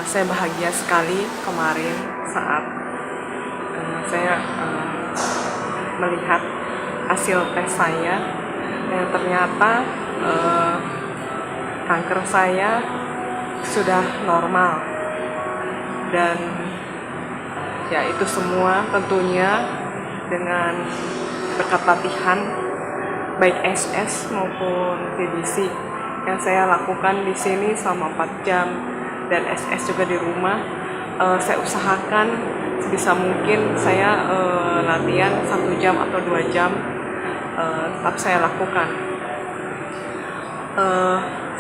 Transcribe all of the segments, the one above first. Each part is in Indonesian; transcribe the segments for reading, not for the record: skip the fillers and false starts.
Saya bahagia sekali kemarin saat saya melihat hasil tes saya, dan ternyata kanker saya sudah normal. Dan ya, itu semua tentunya dengan berkat latihan baik SS maupun VBC yang saya lakukan di sini selama 4 jam, dan SS juga di rumah. Saya usahakan sebisa mungkin saya latihan 1 jam atau 2 jam, tetap saya lakukan.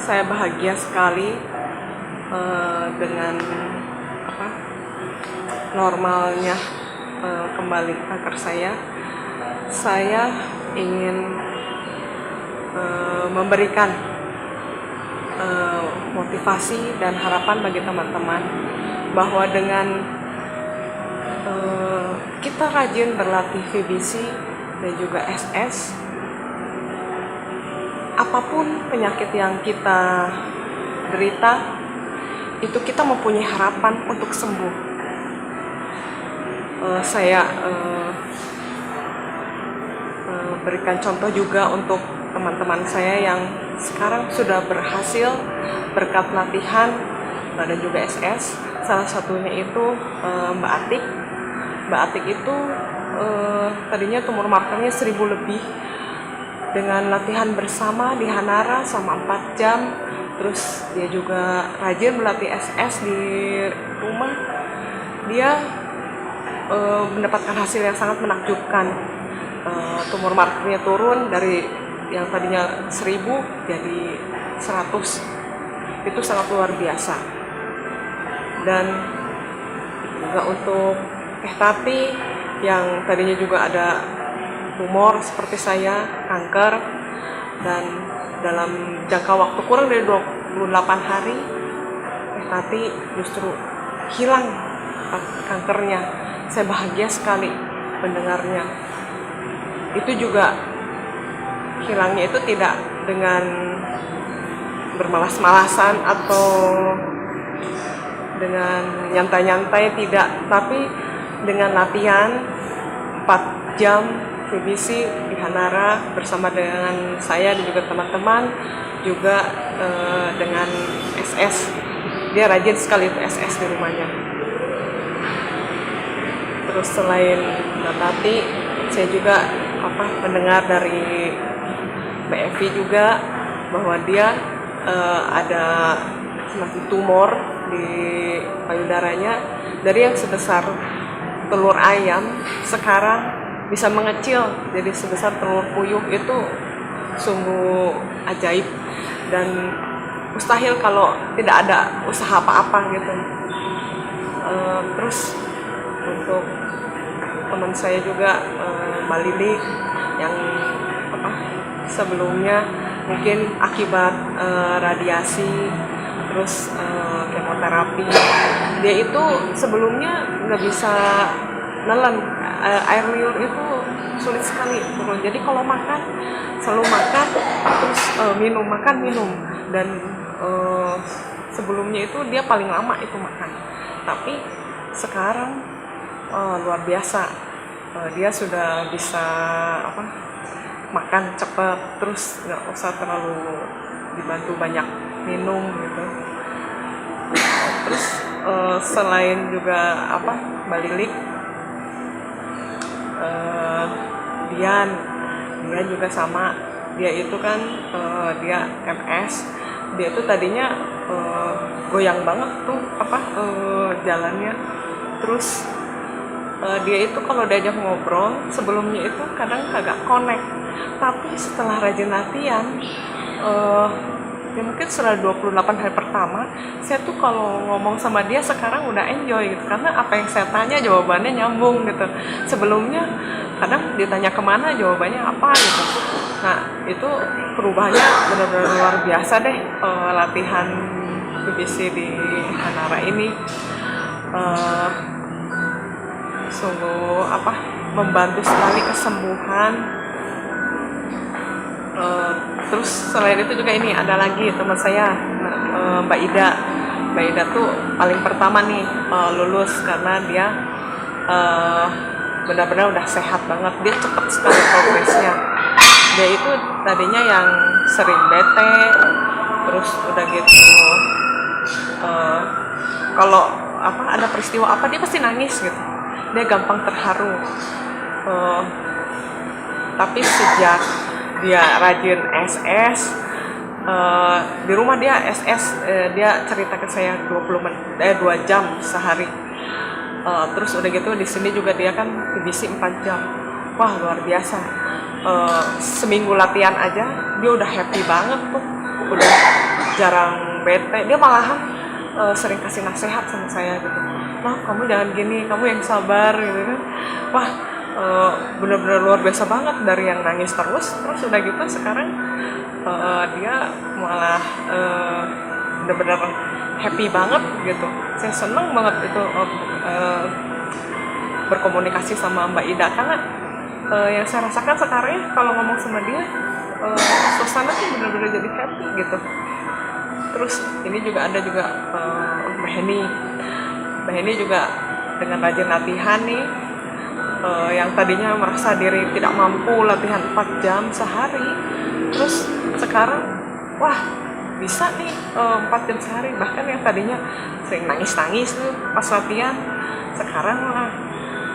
Saya bahagia sekali dengan normalnya kembali kanker saya. Saya ingin memberikan motivasi dan harapan bagi teman-teman bahwa dengan kita rajin berlatih VBC dan juga SS, apapun penyakit yang kita derita, itu kita mempunyai harapan untuk sembuh. Saya berikan contoh juga untuk teman-teman saya yang sekarang sudah berhasil berkat latihan dan juga SS. Salah satunya itu Mbak Atik. Mbak Atik itu tadinya tumor markernya 1000 lebih. Dengan latihan bersama di Hanara selama 4 jam, terus dia juga rajin berlatih SS di rumah, dia mendapatkan hasil yang sangat menakjubkan. Tumor markernya turun dari yang tadinya 1000 jadi 100. Itu sangat luar biasa. Dan juga untuk Tati yang tadinya juga ada tumor seperti saya, kanker, dan dalam jangka waktu kurang dari 28 hari Tati justru hilang kankernya. Saya bahagia sekali mendengarnya. Itu juga hilangnya itu tidak dengan bermalas-malasan atau dengan nyantai-nyantai, tidak, tapi dengan latihan 4 jam VBC di Hanara bersama dengan saya dan juga teman-teman, juga dengan SS. Dia rajin sekali itu SS di rumahnya. Terus selain Tati, saya juga mendengar dari Mbak Evi juga bahwa dia ada semacam tumor di payudaranya, dari yang sebesar telur ayam sekarang bisa mengecil jadi sebesar telur puyuh. Itu sungguh ajaib dan mustahil kalau tidak ada usaha apa-apa gitu. Terus untuk teman saya juga Mbak Lili yang sebelumnya mungkin akibat radiasi terus kemoterapi, dia itu sebelumnya nggak bisa nelen, air liur itu sulit sekali turun. Jadi kalau makan selalu makan terus minum, dan sebelumnya itu dia paling lama itu makan. Tapi sekarang luar biasa, dia sudah bisa makan cepat, terus nggak usah terlalu dibantu banyak minum gitu. Terus selain juga Mbak Lilik, Dian juga sama. Dia itu kan dia MS. Dia itu tadinya goyang banget tuh jalannya. Terus dia itu kalau diajak ngobrol sebelumnya itu kadang kagak connect, tapi setelah rajin latihan, ya mungkin setelah 28 hari pertama, saya tuh kalau ngomong sama dia sekarang udah enjoy gitu, karena apa yang saya tanya jawabannya nyambung gitu. Sebelumnya kadang ditanya kemana jawabannya apa gitu. Nah, itu perubahannya benar-benar luar biasa deh. Latihan BBC di Hanara ini sungguh membantu sekali kesembuhan. Terus selain itu juga ini ada lagi teman saya, Mbak Mbak Ida tuh paling pertama nih lulus karena dia benar-benar udah sehat banget, dia cepet sekali progresnya. Dia itu tadinya yang sering bete, terus udah gitu kalau ada peristiwa apa dia pasti nangis gitu, dia gampang terharu. Tapi sejak dia rajin SS, di rumah dia SS, dia cerita ke saya 2 jam sehari. Terus udah gitu di sini juga dia kan PBC 4 jam. Wah, luar biasa. Seminggu latihan aja dia udah happy banget tuh, udah jarang bete. Dia malahan sering kasih nasihat sama saya gitu, "Nah, kamu jangan gini, kamu yang sabar," gitu kan. Wah, bener-bener luar biasa banget, dari yang nangis terus udah gitu sekarang dia malah bener-bener happy banget gitu. Saya seneng banget itu berkomunikasi sama Mbak Ida, karena yang saya rasakan sekarang ya kalau ngomong sama dia, suasana tuh bener-bener jadi happy gitu. Terus ini juga ada juga Mbak Heni juga dengan rajin latihan nih, yang tadinya merasa diri tidak mampu latihan 4 jam sehari, terus sekarang wah bisa nih 4 jam sehari. Bahkan yang tadinya sering nangis-nangis tuh pas latihan, sekarang malah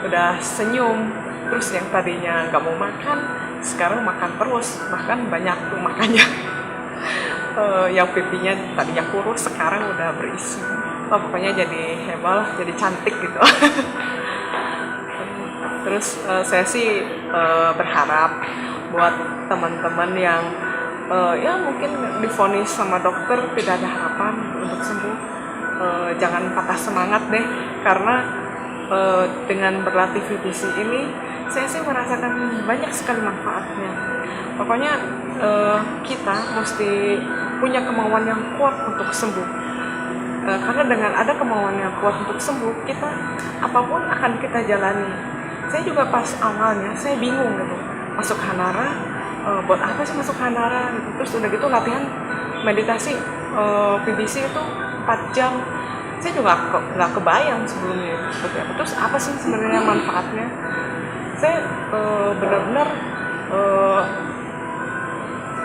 udah senyum. Terus yang tadinya nggak mau makan, sekarang makan terus, bahkan banyak tuh makannya. Yang pipinya tadinya kurus sekarang udah berisi. Pokoknya jadi hebat lah, jadi cantik gitu. Terus saya sih berharap buat teman-teman yang ya mungkin divonis sama dokter tidak ada harapan untuk sembuh, jangan patah semangat deh, karena dengan berlatih VBC ini saya sih merasakan banyak sekali manfaatnya. Pokoknya kita mesti punya kemauan yang kuat untuk sembuh, karena dengan ada kemauan yang kuat untuk sembuh, kita apapun akan kita jalani. Saya juga pas awalnya saya bingung gitu, masuk Hanara, buat apa sih masuk Hanara gitu. Terus udah gitu latihan meditasi VBC itu 4 jam, saya juga nggak kebayang sebelumnya seperti apa. Terus apa sih sebenarnya manfaatnya? Saya benar-benar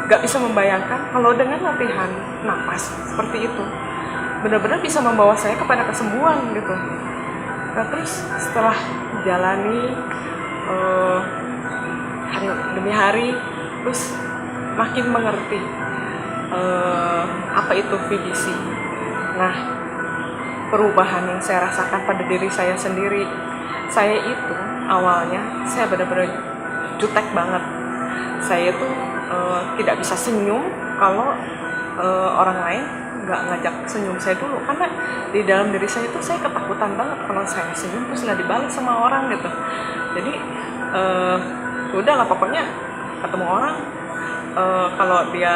nggak bisa membayangkan kalau dengan latihan napas seperti itu benar-benar bisa membawa saya kepada kesembuhan gitu. Nah, terus setelah jalani hari demi hari, terus makin mengerti apa itu VBC. Nah, perubahan yang saya rasakan pada diri saya sendiri, saya itu awalnya saya benar-benar jutek banget. Saya itu tidak bisa senyum kalau orang lain nggak ngajak senyum saya dulu, karena di dalam diri saya itu saya ketakutan banget kalau saya senyum terus nggak dibalas sama orang gitu. Jadi udahlah pokoknya ketemu orang, kalau dia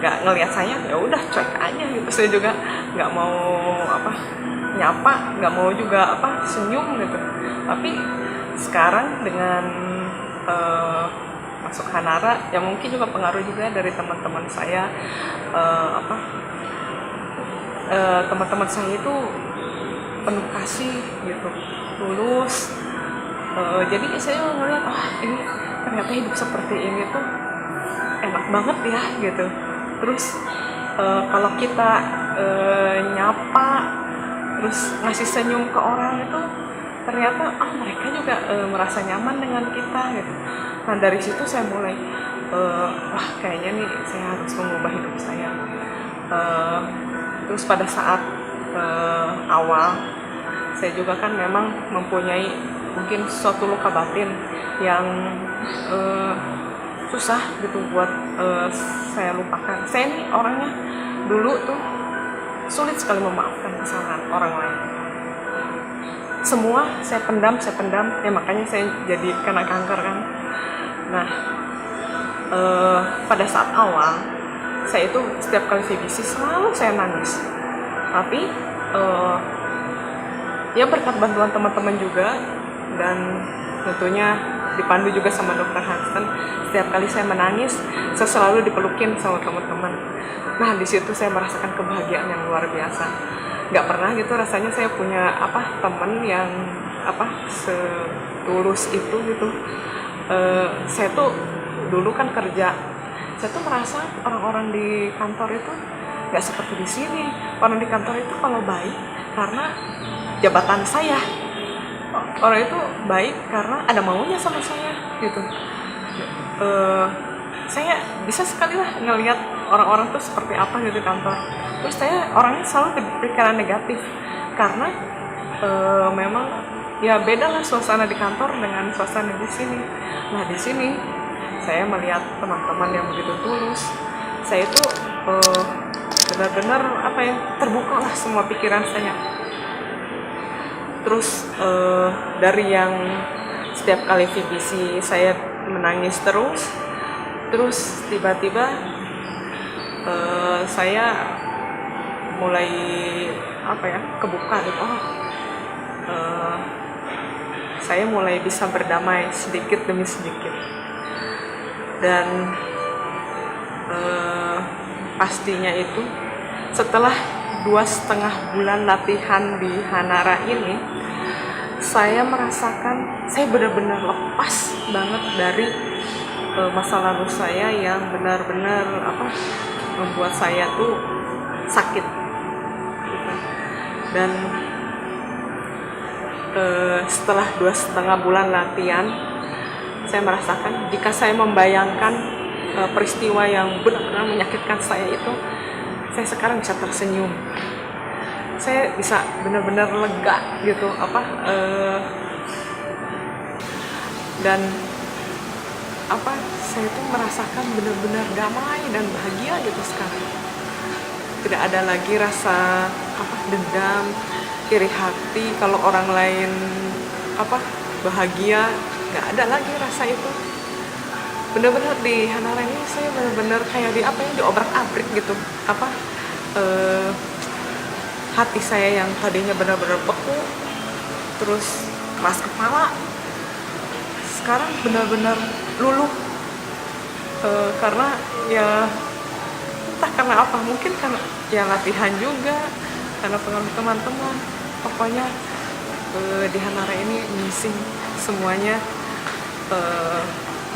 nggak ngelihat saya ya udah cuek aja gitu. Saya juga nggak mau nyapa, nggak mau juga senyum gitu. Tapi sekarang dengan masuk Hanara, ya mungkin juga pengaruh juga dari teman-teman saya, teman-teman saya itu penuh kasih gitu, tulus. Jadi saya ngeliat, ini ternyata hidup seperti ini tuh enak banget ya gitu. Terus kalau kita nyapa terus ngasih senyum ke orang itu, ternyata mereka juga merasa nyaman dengan kita gitu. Nah, dari situ saya mulai kayaknya nih saya harus mengubah hidup saya. Terus pada saat awal saya juga kan memang mempunyai mungkin suatu luka batin yang susah gitu buat saya lupakan. Saya nih orangnya dulu tuh sulit sekali memaafkan kesalahan orang lain. Semua saya pendam, ya makanya saya jadi kena kanker kan. Nah, pada saat awal saya itu setiap kali VBC selalu saya nangis. Tapi ya berkat bantuan teman-teman juga, dan tentunya dipandu juga sama dokter Hansen. Setiap kali saya menangis, saya selalu dipelukin sama teman-teman. Nah di situ saya merasakan kebahagiaan yang luar biasa. Nggak pernah gitu rasanya saya punya teman yang setulus itu gitu. Saya tuh dulu kan kerja, saya tuh merasa orang-orang di kantor itu nggak seperti di sini. Orang di kantor itu kalau baik karena jabatan saya, orang itu baik karena ada maunya sama saya gitu. Saya bisa sekali lah ngelihat orang-orang tuh seperti apa gitu di kantor. Terus saya orangnya selalu berpikiran negatif karena memang ya beda lah suasana di kantor dengan suasana di sini. Nah di sini saya melihat teman-teman yang begitu tulus. Saya itu benar-benar terbuka lah semua pikiran saya. Terus dari yang setiap kali VBC saya menangis terus tiba-tiba saya mulai kebuka gitu. Saya mulai bisa berdamai sedikit demi sedikit. Dan pastinya itu setelah 2,5 bulan latihan di Hanara ini, saya merasakan saya benar-benar lepas banget dari masa lalu saya yang benar-benar membuat saya tuh sakit gitu. Dan setelah 2,5 bulan latihan, saya merasakan jika saya membayangkan peristiwa yang benar-benar menyakitkan saya itu, saya sekarang bisa tersenyum. Saya bisa benar-benar lega gitu dan saya tuh merasakan benar-benar damai dan bahagia gitu sekarang. Tidak ada lagi rasa dendam, iri hati kalau orang lain bahagia, nggak ada lagi rasa itu. Benar-benar di Hanara ini saya benar-benar kayak diobrak-abrik gitu. Hati saya yang tadinya benar-benar beku, terus keras kepala, sekarang benar-benar luluh. Karena ya entah karena apa, mungkin karena ya latihan juga, karena pengaruh teman-teman. Pokoknya di Hanara ini missing semuanya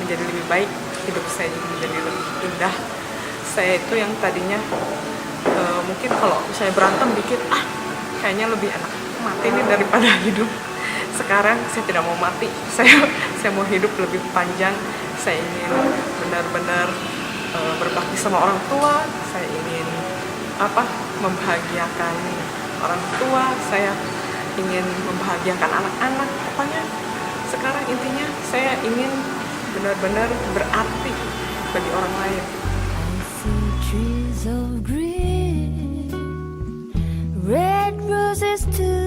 menjadi lebih baik, hidup saya juga menjadi lebih indah. Saya itu yang tadinya mungkin kalau saya berantem dikit, kayaknya lebih enak mati nih daripada hidup. Sekarang saya tidak mau mati, saya mau hidup lebih panjang. Saya ingin benar-benar berbakti sama orang tua. Saya ingin membahagiakan orang tua. Saya ingin membahagiakan anak-anak. Pokoknya sekarang intinya saya ingin benar-benar berarti bagi orang lain. Trees of green, red roses too.